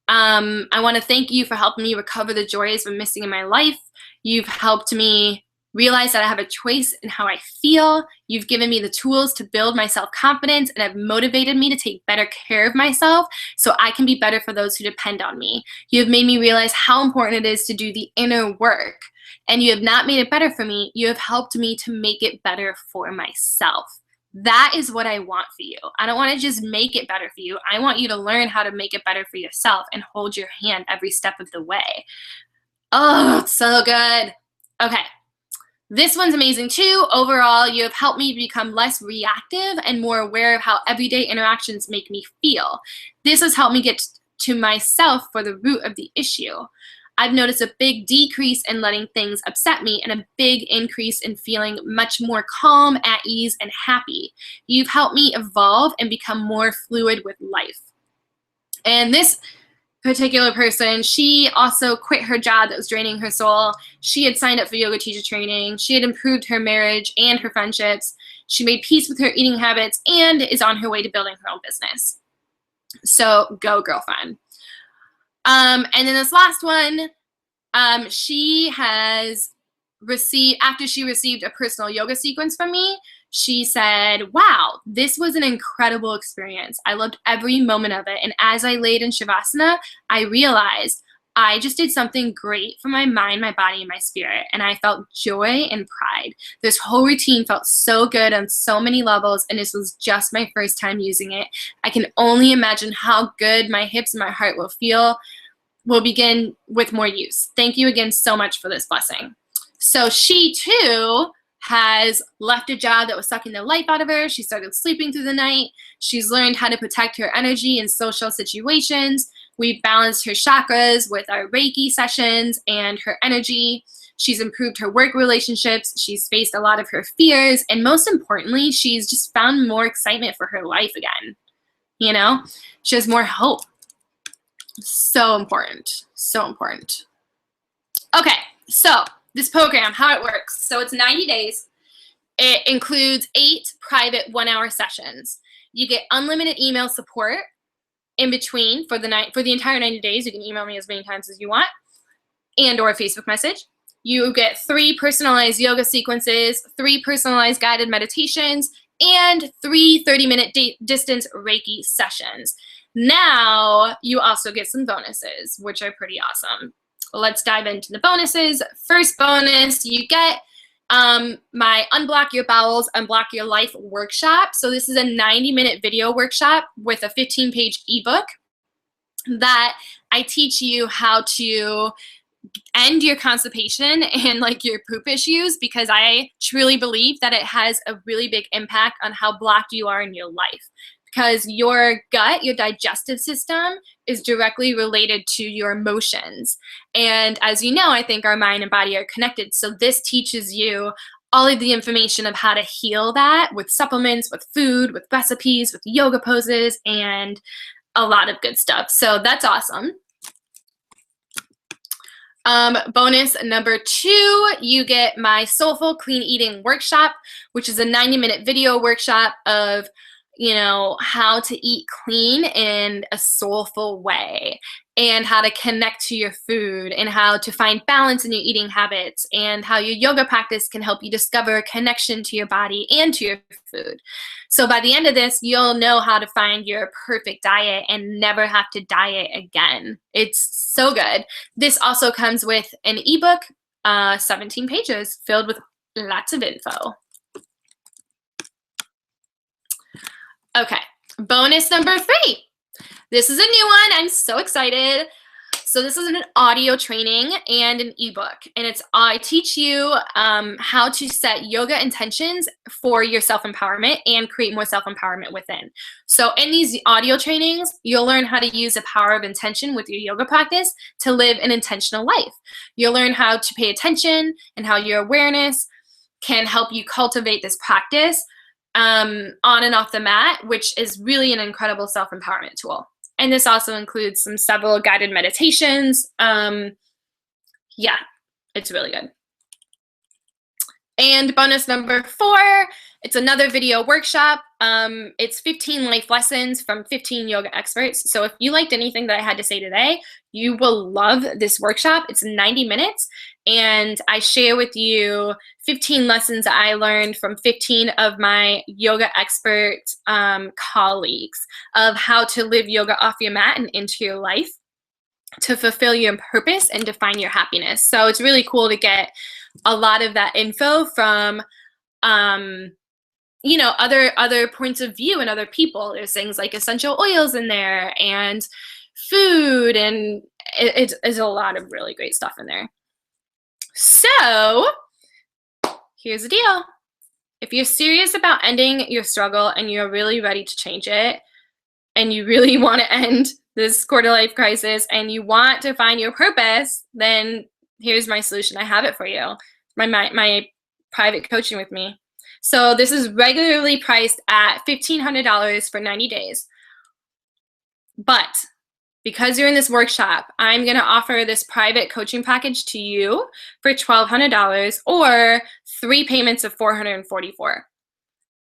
Speaker 1: I want to thank you for helping me recover the joys I'm missing in my life. You've helped me realize that I have a choice in how I feel. You've given me the tools to build my self-confidence and have motivated me to take better care of myself so I can be better for those who depend on me. You have made me realize how important it is to do the inner work. And you have not made it better for me. You have helped me to make it better for myself. That is what I want for you. I don't want to just make it better for you. I want you to learn how to make it better for yourself and hold your hand every step of the way. Oh, it's so good. Okay. This one's amazing too. Overall, you have helped me become less reactive and more aware of how everyday interactions make me feel. This has helped me get to myself for the root of the issue. I've noticed a big decrease in letting things upset me and a big increase in feeling much more calm, at ease, and happy. You've helped me evolve and become more fluid with life. And this particular person, she also quit her job that was draining her soul. She had signed up for yoga teacher training. She had improved her marriage and her friendships. She made peace with her eating habits and is on her way to building her own business. So go, girlfriend. And then this last one, she has received, after she received a personal yoga sequence from me, she said, wow, this was an incredible experience. I loved every moment of it. And as I laid in Shavasana, I realized I just did something great for my mind, my body, and my spirit. And I felt joy and pride. This whole routine felt so good on so many levels. And this was just my first time using it. I can only imagine how good my hips and my heart will feel. We'll begin with more use. Thank you again so much for this blessing. So she too has left a job that was sucking the life out of her. She started sleeping through the night. She's learned how to protect her energy in social situations. We've balanced her chakras with our Reiki sessions and her energy. She's improved her work relationships. She's faced a lot of her fears. And most importantly, she's just found more excitement for her life again. You know, she has more hope. So important. So important. Okay, so this program, how it works. So it's 90 days. It includes 8 private 1-hour sessions. You get unlimited email support in between for the entire 90 days. You can email me as many times as you want, and or a Facebook message. You get 3 personalized yoga sequences, 3 personalized guided meditations, and 3 30-minute distance Reiki sessions. Now you also get some bonuses, which are pretty awesome. Let's dive into the bonuses. First bonus, you get my Unblock Your Bowels, Unblock Your Life workshop. So this is a 90-minute video workshop with a 15-page ebook that I teach you how to end your constipation and like your poop issues, because I truly believe that it has a really big impact on how blocked you are in your life. Because your gut, your digestive system, is directly related to your emotions. And as you know, I think our mind and body are connected. So this teaches you all of the information of how to heal that with supplements, with food, with recipes, with yoga poses, and a lot of good stuff. So that's awesome. Bonus number 2, you get my Soulful Clean Eating workshop, which is a 90-minute video workshop of you know, how to eat clean in a soulful way, and how to connect to your food, and how to find balance in your eating habits, and how your yoga practice can help you discover a connection to your body and to your food. So by the end of this, you'll know how to find your perfect diet and never have to diet again. It's so good. This also comes with an ebook, 17 pages filled with lots of info. Okay, bonus number 3. This is a new one. I'm so excited. So this is an audio training and an ebook, and I teach you how to set yoga intentions for your self-empowerment and create more self-empowerment within. So in these audio trainings, you'll learn how to use the power of intention with your yoga practice to live an intentional life. You'll learn how to pay attention and how your awareness can help you cultivate this practice on and off the mat, which is really an incredible self-empowerment tool. And this also includes several guided meditations. Yeah, it's really good. And bonus number 4, it's another video workshop. It's 15 life lessons from 15 yoga experts. So if you liked anything that I had to say today, you will love this workshop. It's 90 minutes, and I share with you 15 lessons that I learned from 15 of my yoga expert colleagues of how to live yoga off your mat and into your life to fulfill your purpose and define your happiness. So it's really cool to get a lot of that info from you know, other points of view and other people. There's things like essential oils in there and food, and it's a lot of really great stuff in there. So here's the deal. If you're serious about ending your struggle and you're really ready to change it, and you really want to end this quarter life crisis, and you want to find your purpose, then here's my solution. I have it for you. My private coaching with me. So this is regularly priced at $1,500 for 90 days. But because you're in this workshop, I'm going to offer this private coaching package to you for $1,200 or 3 payments of $444.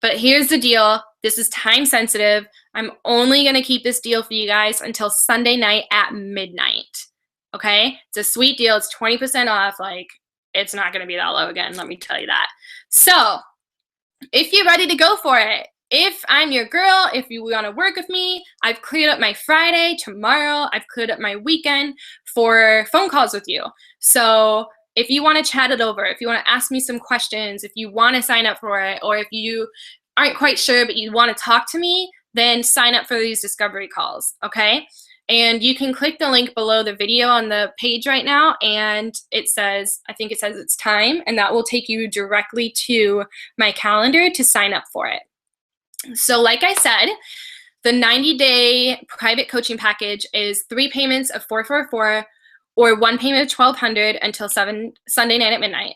Speaker 1: But here's the deal. This is time sensitive. I'm only going to keep this deal for you guys until Sunday night at midnight. Okay? It's a sweet deal. It's 20% off. Like, it's not going to be that low again, let me tell you that. So if you're ready to go for it, if I'm your girl, if you want to work with me, I've cleared up my Friday, tomorrow, I've cleared up my weekend for phone calls with you. So if you want to chat it over, if you want to ask me some questions, if you want to sign up for it, or if you aren't quite sure but you want to talk to me, then sign up for these discovery calls, okay? And you can click the link below the video on the page right now, and it says, I think it says it's time, and that will take you directly to my calendar to sign up for it. So like I said, the 90-day private coaching package is 3 payments of $444 or 1 payment of $1,200 until Sunday night at midnight.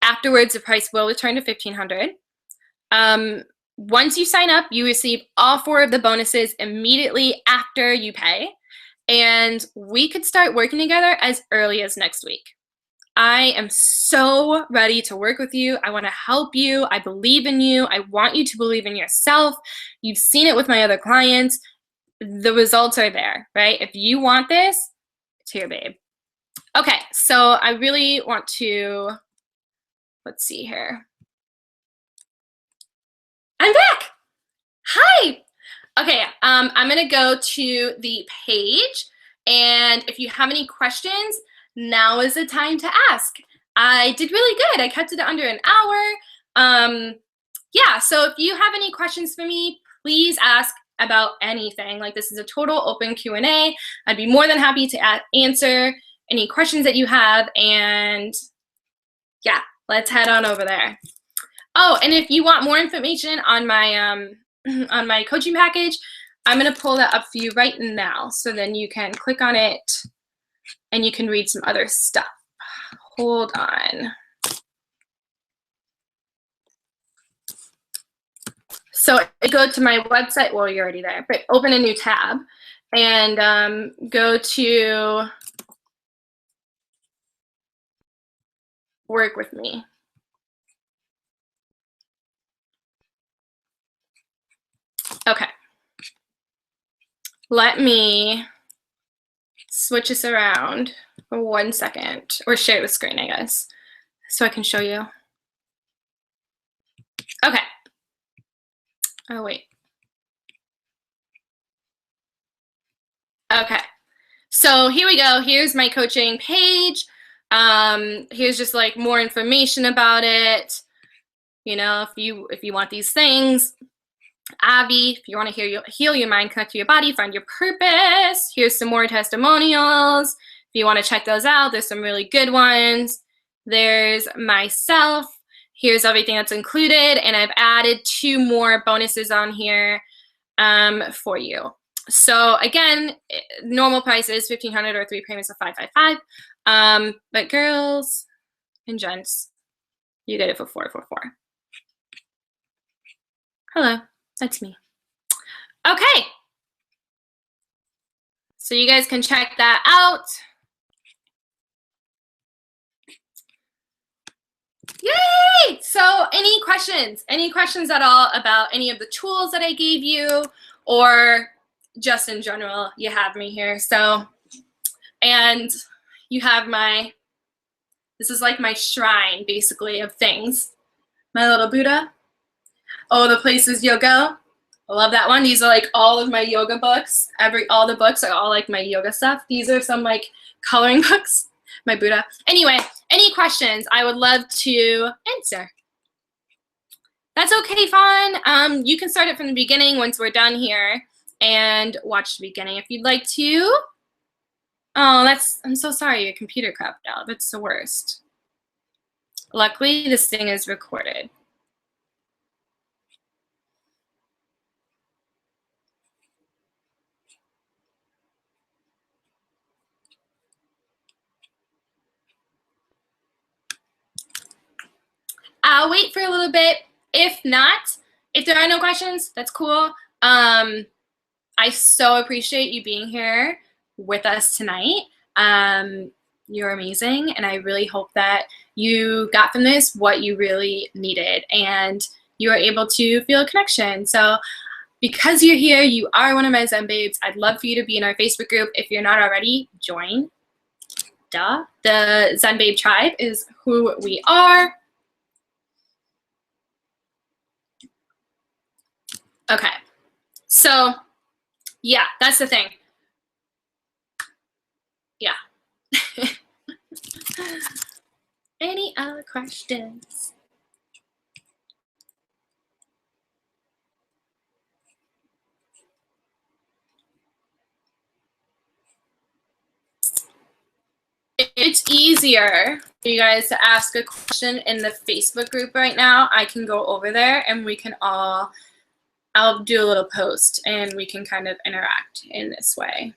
Speaker 1: Afterwards, the price will return to $1,500. Once you sign up, you receive all 4 of the bonuses immediately after you pay, and we could start working together as early as next week. I am so ready to work with you. I want to help you. I believe in you. I want you to believe in yourself. You've seen it with my other clients. The results are there, right? If you want this, it's here, babe. Okay, so I really want to, let's see here. I'm back. Hi. Okay, I'm gonna go to the page, and if you have any questions, now is the time to ask. I did really good. I kept it under an hour. Yeah, so if you have any questions for me, please ask about anything. Like, this is a total open Q&A. I'd be more than happy to answer any questions that you have, and yeah, let's head on over there. Oh, and if you want more information on my coaching package, I'm gonna pull that up for you right now, so then you can click on it and you can read some other stuff. Hold on. So go to my website. Well, you're already there, but open a new tab and go to Work with Me. Okay. Let me switch this around for 1 second, or share the screen, I guess, so I can show you. Okay. Oh, wait. Okay. So here we go. Here's my coaching page. Here's just like more information about it. You know, if you want these things, Abby, if you want to heal your mind, connect to your body, find your purpose. Here's some more testimonials. If you want to check those out, there's some really good ones. There's myself. Here's everything that's included, and I've added 2 more bonuses on here for you. So again, normal price is $1,500 or 3 payments of $555. But girls and gents, you get it for $444. Hello, that's me. Okay. So you guys can check that out. Yay! So any questions? Any questions at all about any of the tools that I gave you, or just in general? You have me here. So, and you have my, this is like my shrine basically of things. My little Buddha. Oh, the places you'll go. I love that one. These are like all of my yoga books. All the books are all like my yoga stuff. These are some like coloring books. My Buddha. Anyway, any questions I would love to answer. That's okay, Fawn. You can start it from the beginning once we're done here and watch the beginning if you'd like to. Oh, I'm so sorry your computer crapped out. That's the worst. Luckily, this thing is recorded. I'll wait for a little bit. If not, if there are no questions, that's cool. I so appreciate you being here with us tonight. You're amazing, and I really hope that you got from this what you really needed, and you are able to feel a connection. So because you're here, you are one of my Zen babes. I'd love for you to be in our Facebook group. If you're not already, join. Duh. The Zen Babe Tribe is who we are. Okay, so yeah, that's the thing. Yeah. Any other questions? It's easier for you guys to ask a question in the Facebook group right now. I can go over there and we can all, I'll do a little post and we can kind of interact in this way.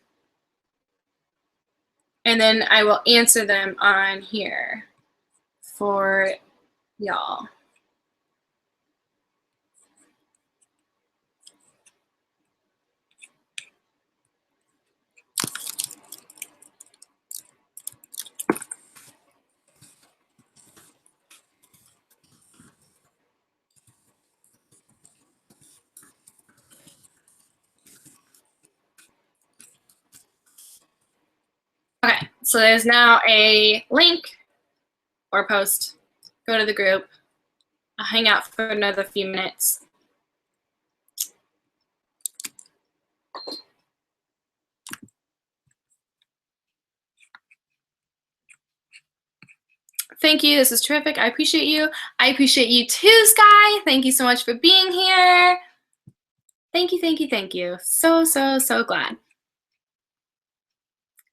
Speaker 1: And then I will answer them on here for y'all. Okay, so there's now a link or post. Go to the group. I'll hang out for another few minutes. Thank you. This is terrific. I appreciate you. I appreciate you too, Sky. Thank you so much for being here. Thank you, thank you, thank you. So, so, so glad.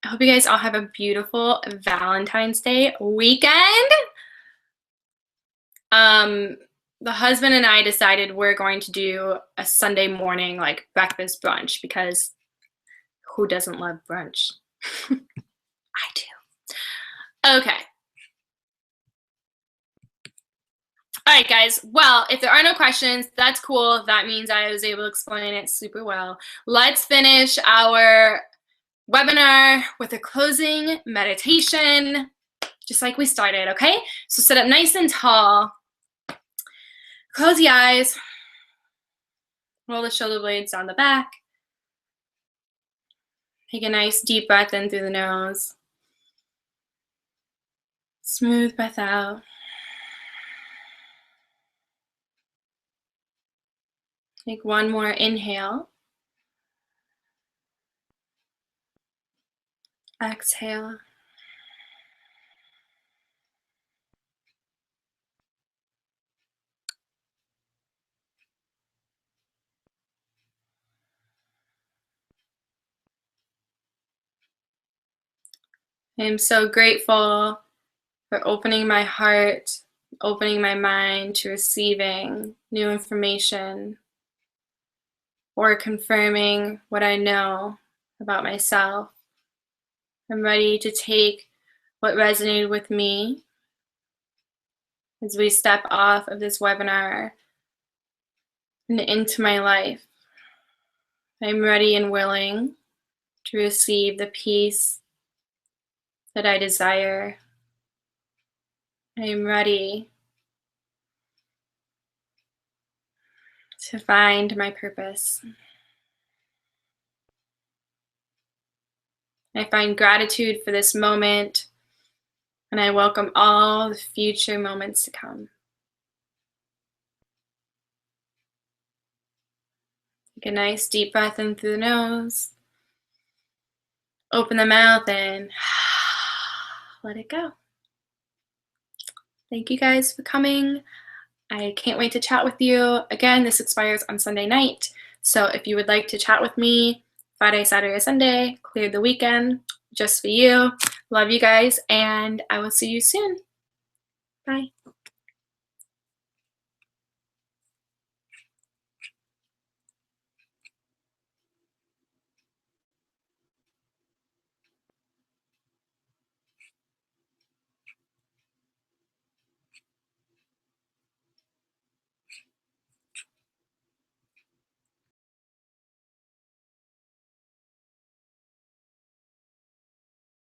Speaker 1: I hope you guys all have a beautiful Valentine's Day weekend. The husband and I decided we're going to do a Sunday morning like breakfast brunch because who doesn't love brunch? I do. Okay. All right, guys. Well, if there are no questions, that's cool. That means I was able to explain it super well. Let's finish our webinar with a closing meditation, just like we started, okay? So sit up nice and tall. Close the eyes. Roll the shoulder blades down the back. Take a nice deep breath in through the nose. Smooth breath out. Take one more inhale. Exhale. I am so grateful for opening my heart, opening my mind to receiving new information or confirming what I know about myself. I'm ready to take what resonated with me as we step off of this webinar and into my life. I'm ready and willing to receive the peace that I desire. I am ready to find my purpose. I find gratitude for this moment, and I welcome all the future moments to come. Take a nice deep breath in through the nose. Open the mouth and let it go. Thank you guys for coming. I can't wait to chat with you. Again, this expires on Sunday night. So if you would like to chat with me Friday, Saturday, or Sunday, clear the weekend just for you. Love you guys, and I will see you soon. Bye.